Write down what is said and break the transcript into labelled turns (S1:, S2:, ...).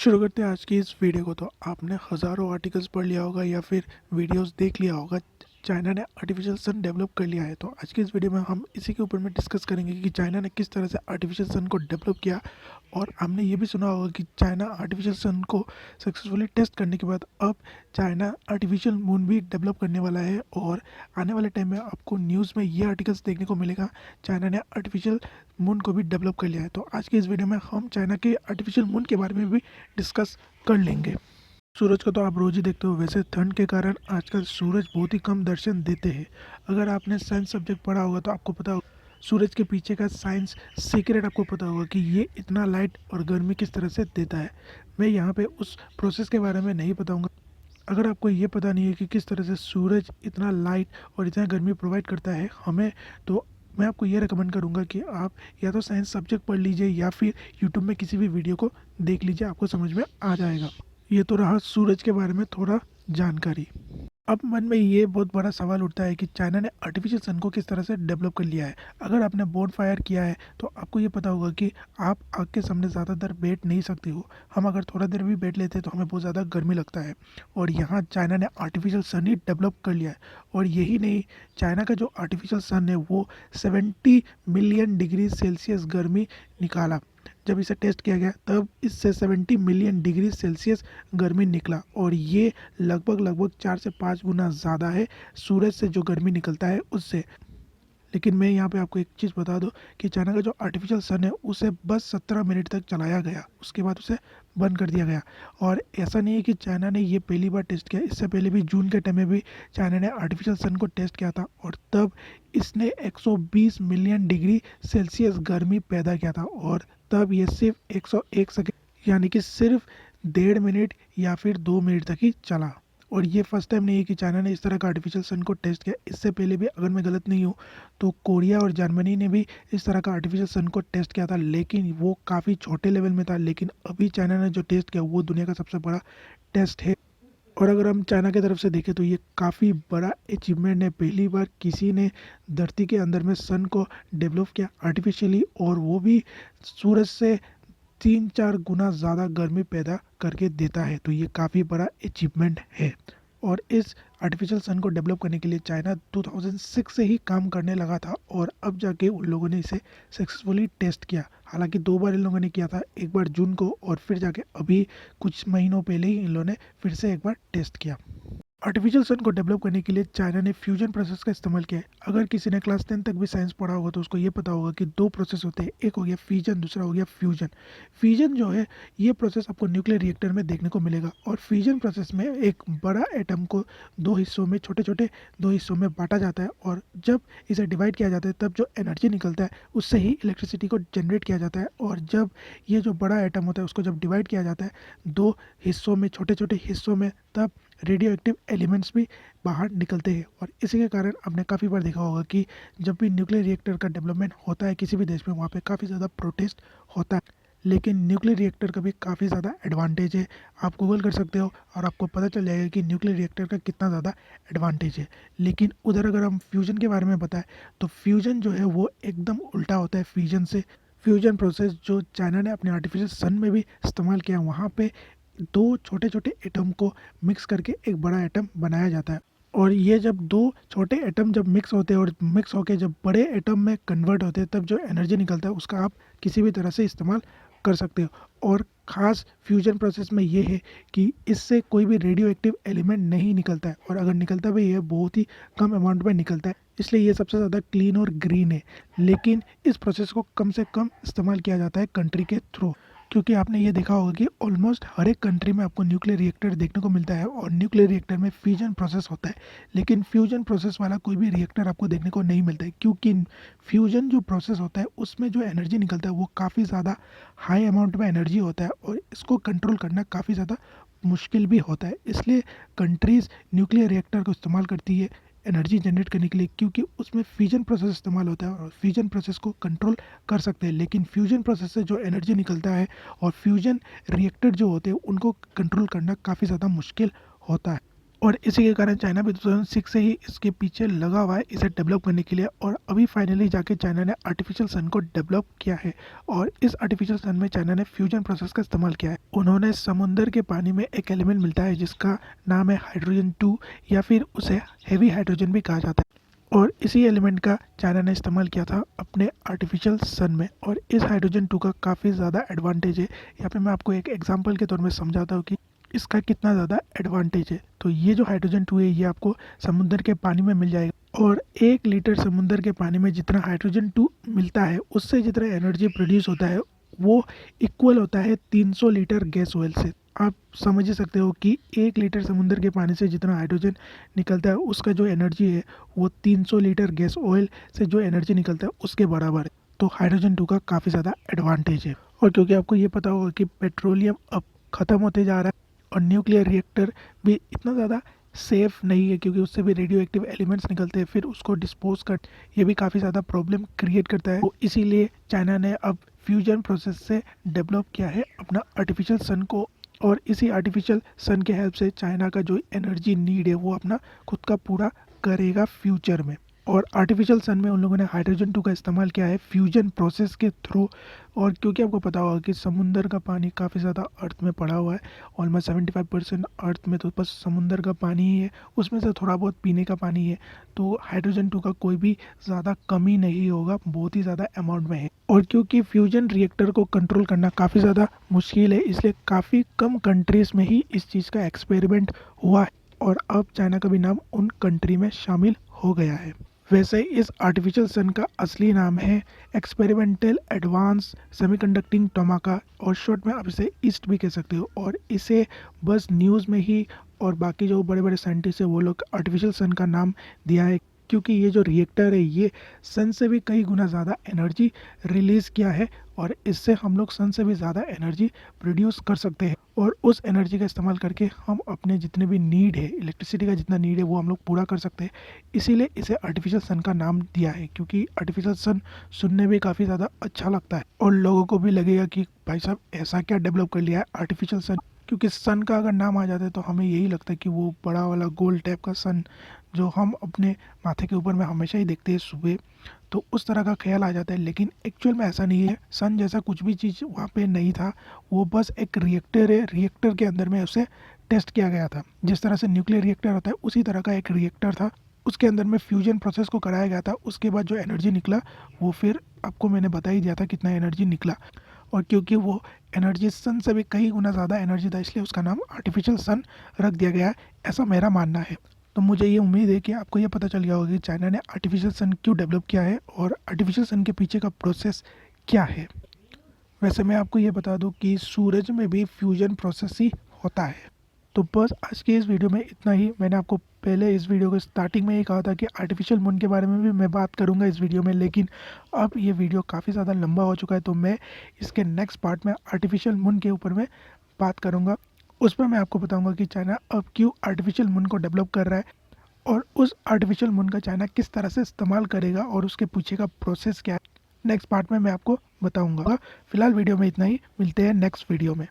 S1: शुरू करते हैं आज की इस वीडियो को। तो आपने हज़ारों आर्टिकल्स पढ़ लिया होगा या फिर वीडियोस देख लिया होगा। चाइना ने आर्टिफिशियल सन डेवलप कर लिया है। तो आज की इस वीडियो में हम इसी के ऊपर में डिस्कस करेंगे कि चाइना ने किस तरह से आर्टिफिशियल सन को डेवलप किया। और हमने ये भी सुना होगा कि चाइना आर्टिफिशियल सन को सक्सेसफुली टेस्ट करने के बाद अब चाइना आर्टिफिशियल मून भी डेवलप करने वाला है। और आने वाले टाइम में आपको न्यूज़ में ये आर्टिकल्स देखने को मिलेगा, चाइना ने आर्टिफिशियल मून को भी डेवलप कर लिया है। तो आज की इस वीडियो में हम चाइना के आर्टिफिशियल मून के बारे में भी डिस्कस कर लेंगे। सूरज को तो आप रोज ही देखते हो। वैसे ठंड के कारण आजकल सूरज बहुत ही कम दर्शन देते हैं। अगर आपने साइंस सब्जेक्ट पढ़ा होगा तो आपको पता होगा सूरज के पीछे का साइंस सीक्रेट आपको पता होगा कि ये इतना लाइट और गर्मी किस तरह से देता है। मैं यहाँ पे उस प्रोसेस के बारे में नहीं बताऊँगा। अगर आपको ये पता नहीं है कि किस तरह से सूरज इतना लाइट और इतना गर्मी प्रोवाइड करता है हमें, तो मैं आपको ये रिकमेंड करूँगा कि आप या तो साइंस सब्जेक्ट पढ़ लीजिए या फिर यूट्यूब में किसी भी वीडियो को देख लीजिए, आपको समझ में आ जाएगा। ये तो रहा सूरज के बारे में थोड़ा जानकारी। अब मन में ये बहुत बड़ा सवाल उठता है कि चाइना ने आर्टिफिशियल सन को किस तरह से डेवलप कर लिया है। अगर आपने बोन फायर किया है तो आपको ये पता होगा कि आप आग के सामने ज़्यादा देर बैठ नहीं सकते हो। हम अगर थोड़ा देर भी बैठ लेते हैं तो हमें बहुत ज़्यादा गर्मी लगता है। और यहाँ चाइना ने आर्टिफिशियल सन ही डेवलप कर लिया है। और यही नहीं, चाइना का जो आर्टिफिशियल सन है वो 70 मिलियन डिग्री सेल्सियस गर्मी निकाला। जब इसे टेस्ट किया गया तब इससे 70 मिलियन डिग्री सेल्सियस गर्मी निकला। और ये लगभग 4 से 5 गुना ज़्यादा है सूरज से जो गर्मी निकलता है उससे। लेकिन मैं यहाँ पे आपको एक चीज़ बता दूँ कि चाइना का जो आर्टिफिशियल सन है उसे बस 17 मिनट तक चलाया गया, उसके बाद उसे बंद कर दिया गया। और ऐसा नहीं है कि चाइना ने ये पहली बार टेस्ट किया, इससे पहले भी जून के टाइम में भी चाइना ने आर्टिफिशियल सन को टेस्ट किया था और तब इसने 120 मिलियन डिग्री सेल्सियस गर्मी पैदा किया था। और तब ये सिर्फ 101 सेकेंड यानी कि सिर्फ 1.5 मिनट या फिर 2 मिनट तक ही चला। और ये फर्स्ट टाइम नहीं है कि चाइना ने इस तरह का आर्टिफिशियल सन को टेस्ट किया। इससे पहले भी अगर मैं गलत नहीं हूँ तो कोरिया और जर्मनी ने भी इस तरह का आर्टिफिशियल सन को टेस्ट किया था, लेकिन वो काफ़ी छोटे लेवल में था। लेकिन अभी चाइना ने जो टेस्ट किया वो दुनिया का सबसे बड़ा टेस्ट है। और अगर हम चाइना की तरफ से देखें तो ये काफ़ी बड़ा अचीवमेंट है। पहली बार किसी ने धरती के अंदर में सन को डेवलप किया आर्टिफिशियली, और वो भी सूरज से 3-4 गुना ज़्यादा गर्मी पैदा करके देता है। तो ये काफ़ी बड़ा अचीवमेंट है। और इस आर्टिफिशियल सन को डेवलप करने के लिए चाइना 2006 से ही काम करने लगा था और अब जाके उन लोगों ने इसे सक्सेसफुली टेस्ट किया। हालांकि 2 बार इन लोगों ने किया था, एक बार जून को और फिर जाके अभी कुछ महीनों पहले ही इन लोगों ने फिर से एक बार टेस्ट किया। आर्टिफिशियल सन को डेवलप करने के लिए चाइना ने फ्यूजन प्रोसेस का इस्तेमाल किया है। अगर किसी ने क्लास 10 तक भी साइंस पढ़ा होगा तो उसको ये पता होगा कि 2 प्रोसेस होते हैं, एक हो गया फिजन, दूसरा हो गया फ्यूजन। फिजन जो है ये प्रोसेस आपको न्यूक्लियर रिएक्टर में देखने को मिलेगा। और फ्यूजन प्रोसेस में एक बड़ा एटम को 2 हिस्सों में, छोटे छोटे 2 हिस्सों में बांटा जाता है और जब इसे डिवाइड किया जाता है तब जो एनर्जी निकलता है उससे ही इलेक्ट्रिसिटी को जनरेट किया जाता है। और जब ये जो बड़ा एटम होता है उसको जब डिवाइड किया जाता है 2 हिस्सों में, छोटे छोटे हिस्सों में, तब रेडियो एक्टिव एलिमेंट्स भी बाहर निकलते हैं। और इसी के कारण आपने काफ़ी बार देखा होगा कि जब भी न्यूक्लियर रिएक्टर का डेवलपमेंट होता है किसी भी देश में, वहाँ पे काफ़ी ज़्यादा प्रोटेस्ट होता है। लेकिन न्यूक्लियर रिएक्टर का भी काफ़ी ज़्यादा एडवांटेज है। आप गूगल कर सकते हो और आपको पता चल जाएगा कि न्यूक्लियर रिएक्टर का कितना ज़्यादा एडवांटेज है। लेकिन उधर अगर हम फ्यूजन के बारे में बताएं तो फ्यूजन जो है वो एकदम उल्टा होता है फ्यूजन से। फ्यूजन प्रोसेस जो चाइना ने अपने आर्टिफिशियल सन में भी इस्तेमाल किया, वहाँ पे 2 छोटे छोटे एटम को मिक्स करके एक बड़ा एटम बनाया जाता है। और ये जब 2 छोटे एटम जब मिक्स होते हैं और मिक्स होकर जब बड़े एटम में कन्वर्ट होते हैं तब जो एनर्जी निकलता है उसका आप किसी भी तरह से इस्तेमाल कर सकते हो। और ख़ास फ्यूजन प्रोसेस में ये है कि इससे कोई भी रेडियो एक्टिव एलिमेंट नहीं निकलता है, और अगर निकलता भी है बहुत ही कम अमाउंट में निकलता है, इसलिए ये सबसे ज़्यादा क्लीन और ग्रीन है। लेकिन इस प्रोसेस को कम से कम इस्तेमाल किया जाता है कंट्री के थ्रू, क्योंकि आपने ये देखा होगा कि ऑलमोस्ट हर एक कंट्री में आपको न्यूक्लियर रिएक्टर देखने को मिलता है और न्यूक्लियर रिएक्टर में फ्यूजन प्रोसेस होता है। लेकिन फ्यूजन प्रोसेस वाला कोई भी रिएक्टर आपको देखने को नहीं मिलता है, क्योंकि फ्यूजन जो प्रोसेस होता है उसमें जो एनर्जी निकलता है वो काफ़ी ज़्यादा हाई अमाउंट में एनर्जी होता है और इसको कंट्रोल करना काफ़ी ज़्यादा मुश्किल भी होता है। इसलिए कंट्रीज़ न्यूक्लियर रिएक्टर को इस्तेमाल करती है एनर्जी जनरेट करने के लिए, क्योंकि उसमें फ्यूजन प्रोसेस इस्तेमाल होता है और फ्यूजन प्रोसेस को कंट्रोल कर सकते हैं। लेकिन फ्यूजन प्रोसेस से जो एनर्जी निकलता है और फ्यूजन रिएक्टर जो होते हैं उनको कंट्रोल करना काफ़ी ज़्यादा मुश्किल होता है। और इसी के कारण चाइना भी 2006 से ही इसके पीछे लगा हुआ है इसे डेवलप करने के लिए। और अभी फाइनली जाके चाइना ने आर्टिफिशियल सन को डेवलप किया है। और इस आर्टिफिशियल सन में चाइना ने फ्यूजन प्रोसेस का इस्तेमाल किया है। उन्होंने समुद्र के पानी में एक एलिमेंट मिलता है जिसका नाम है हाइड्रोजन 2, या फिर उसे हेवी हाइड्रोजन भी कहा जाता है। और इसी एलिमेंट का चाइना ने इस्तेमाल किया था अपने आर्टिफिशियल सन में। और इस हाइड्रोजन 2 का काफ़ी ज़्यादा एडवांटेज है। यहाँ पे मैं आपको एक एग्जांपल के तौर में समझाता हूँ कि इसका कितना ज़्यादा एडवांटेज है। तो ये जो हाइड्रोजन 2 है ये आपको समुद्र के पानी में मिल जाएगा। और 1 लीटर समुद्र के पानी में जितना हाइड्रोजन 2 मिलता है उससे जितना एनर्जी प्रोड्यूस होता है वो इक्वल होता है 300 लीटर गैस ऑयल से। आप समझ ही सकते हो कि 1 लीटर समुद्र के पानी से जितना हाइड्रोजन निकलता है उसका जो एनर्जी है वो 300 लीटर गैस ऑयल से जो एनर्जी निकलता है उसके बराबर है। तो हाइड्रोजन 2 का काफ़ी ज़्यादा एडवांटेज है। और क्योंकि आपको ये पता होगा कि पेट्रोलियम अब ख़त्म होते जा रहा है और न्यूक्लियर रिएक्टर भी इतना ज़्यादा सेफ नहीं है, क्योंकि उससे भी रेडियो एक्टिव एलिमेंट्स निकलते हैं, फिर उसको डिस्पोज कर ये भी काफ़ी ज़्यादा प्रॉब्लम क्रिएट करता है। तो इसीलिए चाइना ने अब फ्यूजन प्रोसेस से डेवलप किया है अपना आर्टिफिशियल सन को। और इसी आर्टिफिशियल सन के हेल्प से चाइना का जो एनर्जी नीड है वो अपना खुद का पूरा करेगा फ्यूचर में। और आर्टिफिशियल सन में उन लोगों ने हाइड्रोजन 2 का इस्तेमाल किया है फ्यूजन प्रोसेस के थ्रू। और क्योंकि आपको पता होगा कि समुंदर का पानी काफ़ी ज़्यादा अर्थ में पड़ा हुआ है, ऑलमोस्ट 75% अर्थ में तो बस समुंदर का पानी ही है, उसमें से थोड़ा बहुत पीने का पानी है। तो हाइड्रोजन 2 का कोई भी ज़्यादा कमी नहीं होगा, बहुत ही ज़्यादा अमाउंट में है। और क्योंकि फ्यूजन रिएक्टर को कंट्रोल करना काफ़ी ज़्यादा मुश्किल है, इसलिए काफ़ी कम कंट्रीज़ में ही इस चीज़ का एक्सपेरिमेंट हुआ है। और अब चाइना का भी नाम उन कंट्री में शामिल हो गया है। वैसे इस आर्टिफिशियल सन का असली नाम है एक्सपेरिमेंटल एडवांस सेमीकंडक्टिंग टोमाका, और शॉर्ट में आप इसे ईस्ट भी कह सकते हो। और इसे बस न्यूज़ में ही और बाकी जो बड़े बड़े साइंटिस्ट है वो लोग आर्टिफिशियल सन का नाम दिया है, क्योंकि ये जो रिएक्टर है ये सन से भी कई गुना ज़्यादा एनर्जी रिलीज़ किया है। और इससे हम लोग सन से भी ज़्यादा एनर्जी प्रोड्यूस कर सकते हैं। और उस एनर्जी का इस्तेमाल करके हम अपने जितने भी नीड है, इलेक्ट्रिसिटी का जितना नीड है वो हम लोग पूरा कर सकते हैं। इसीलिए इसे आर्टिफिशियल सन का नाम दिया है, क्योंकि आर्टिफिशियल सन सुनने में काफ़ी ज़्यादा अच्छा लगता है और लोगों को भी लगेगा कि भाई साहब ऐसा क्या डेवलप कर लिया है आर्टिफिशियल सन। क्योंकि सन का अगर नाम आ जाता है तो हमें यही लगता है कि वो बड़ा वाला गोल टाइप का सन जो हम अपने माथे के ऊपर में हमेशा ही देखते हैं सुबह, तो उस तरह का ख्याल आ जाता है। लेकिन एक्चुअल में ऐसा नहीं है, सन जैसा कुछ भी चीज़ वहाँ पे नहीं था, वो बस एक रिएक्टर है। रिएक्टर के अंदर में उसे टेस्ट किया गया था, जिस तरह से न्यूक्लियर रिएक्टर होता है उसी तरह का एक रिएक्टर था। उसके अंदर में फ्यूजन प्रोसेस को कराया गया था। उसके बाद जो एनर्जी निकला वो फिर आपको मैंने बता ही दिया था कितना एनर्जी निकला। और क्योंकि वो एनर्जी सन से भी कई गुना ज़्यादा एनर्जी था, इसलिए उसका नाम आर्टिफिशियल सन रख दिया गया है, ऐसा मेरा मानना है। तो मुझे ये उम्मीद है कि आपको ये पता चल गया होगा कि चाइना ने आर्टिफिशियल सन क्यों डेवलप किया है और आर्टिफिशियल सन के पीछे का प्रोसेस क्या है। वैसे मैं आपको ये बता दूं कि सूरज में भी फ्यूजन प्रोसेस ही होता है। तो बस आज की इस वीडियो में इतना ही। मैंने आपको पहले इस वीडियो के स्टार्टिंग में ही कहा था कि आर्टिफिशियल मून के बारे में भी मैं बात करूंगा इस वीडियो में, लेकिन अब ये वीडियो काफ़ी ज़्यादा लंबा हो चुका है, तो मैं इसके नेक्स्ट पार्ट में आर्टिफिशियल मून के ऊपर में बात करूंगा। उसमें मैं आपको बताऊंगा कि चाइना अब क्यों आर्टिफिशियल मून को डेवलप कर रहा है और उस आर्टिफिशियल मून का चाइना किस तरह से इस्तेमाल करेगा और उसके पीछे का प्रोसेस क्या है। नेक्स्ट पार्ट में मैं आपको बताऊंगा। फिलहाल वीडियो में इतना ही, मिलते हैं नेक्स्ट वीडियो में।